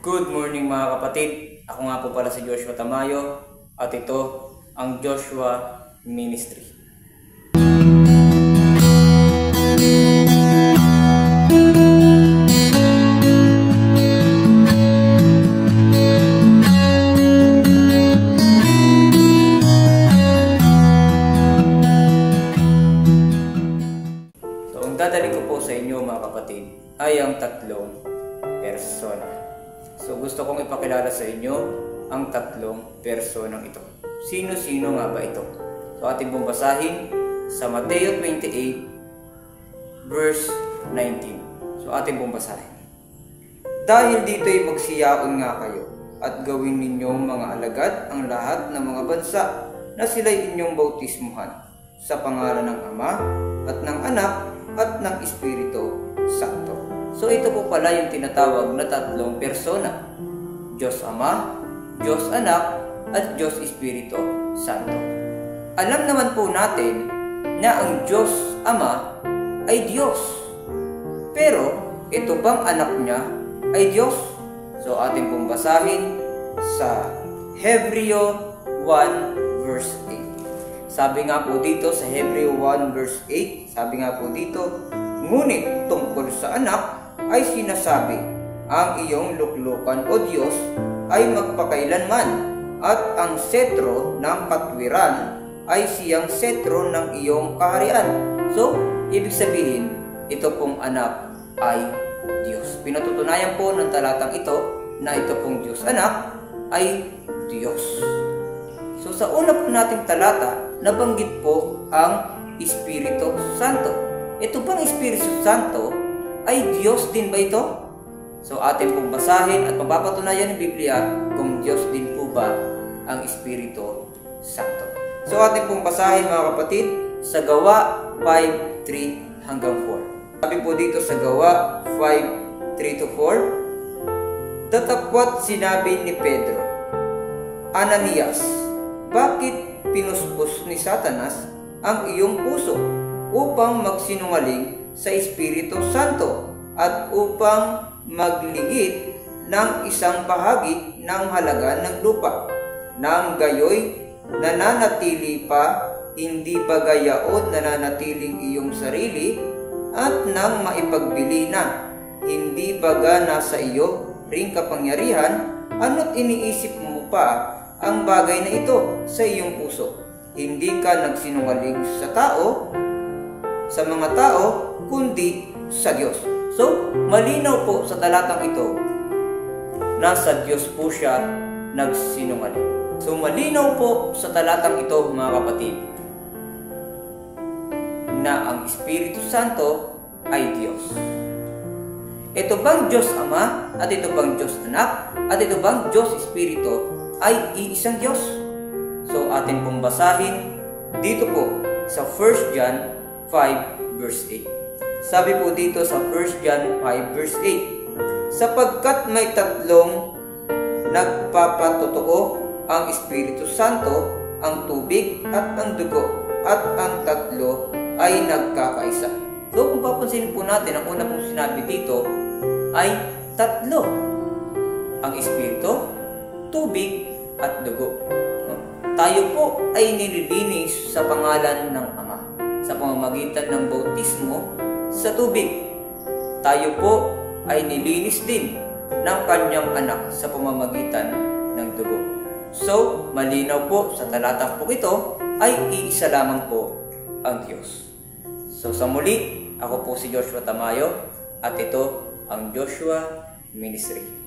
Good morning mga kapatid, ako nga po pala si Joshua Tamayo at ito ang Joshua Ministry. So ang dadalhin ko po sa inyo mga kapatid ay ang tatlong persona. So gusto kong ipakilala sa inyo ang tatlong personang ito. Sino-sino nga ba ito? So ating pong basahin sa Mateo 28 verse 19. So ating pong basahin. Dahil dito'y magsiyaon nga kayo at gawin ninyong mga alagad ang lahat ng mga bansa na sila'y inyong bautismuhan sa pangalan ng Ama at ng Anak at ng Espiritu Santo. So ito po pala yung tinatawag na tatlong persona. Diyos Ama, Diyos Anak, at Diyos Espiritu Santo. Alam naman po natin na ang Diyos Ama ay Diyos. Pero ito bang anak niya ay Diyos? So ating pong basahin sa Hebreo 1 verse 8. Sabi nga po dito sa Hebreo 1 verse 8, sabi nga po dito, ngunit tungkol sa anak ay sinasabi, ang iyong luklukan o Diyos ay magpakailanman at ang setro ng katwiran ay siyang setro ng iyong kaharian. So, ibig sabihin, ito pong anak ay Diyos. Pinatutunayan po ng talatang ito na ito pong Diyos anak ay Diyos. So, sa una po nating talata, nabanggit po ang Espiritu Santo. Ito bang Espiritu Santo ay Diyos din ba ito? So atin pong basahin at mapapatunayan ng Biblia kung Diyos din po ba ang Espiritu Santo. So atin pong basahin mga kapatid sa Gawa 5:3 hanggang 4. Sabi po dito sa Gawa 5:3-4, datapwat sinabi ni Pedro, Ananias, bakit pinuspos ni Satanas ang iyong puso upang magsinungaling sa Espiritu Santo at upang magligit ng isang bahagi ng halaga ng lupa, nang gayoy nananatili pa, hindi ba gayaon nananatiling iyong sarili, at nang maipagbili na, hindi baga nasa iyo ring kapangyarihan, ano't iniisip mo pa ang bagay na ito sa iyong puso? Hindi ka nagsinungaling sa tao, sa mga tao, kundi sa Diyos. So, malinaw po sa talatang ito na sa Diyos po siya nagsinungaling. So, malinaw po sa talatang ito mga kapatid na ang Espiritu Santo ay Diyos. Ito bang Diyos Ama at ito bang Diyos Anak at ito bang Diyos Espiritu ay iisang Diyos? So, atin pong basahin dito po sa 1 John 5 verse 8. Sabi po dito sa 1 John 5 verse 8, sapagkat may tatlong nagpapatotoo, ang Espiritu Santo, ang tubig at ang dugo, at ang tatlo ay nagkakaisa. So kung papansinin po natin, ang una pong sinabi dito ay tatlo. Ang Espiritu, tubig at dugo. Tayo po ay nililinis sa pangalan ng Ama sa pamamagitan ng bautismo sa tubig. Tayo po ay nilinis din ng kanyang anak sa pamamagitan ng dugo. So, malinaw po sa talatang po ito ay iisa lamang po ang Diyos. So, sa muli, ako po si Joshua Tamayo at ito ang Joshua Ministry.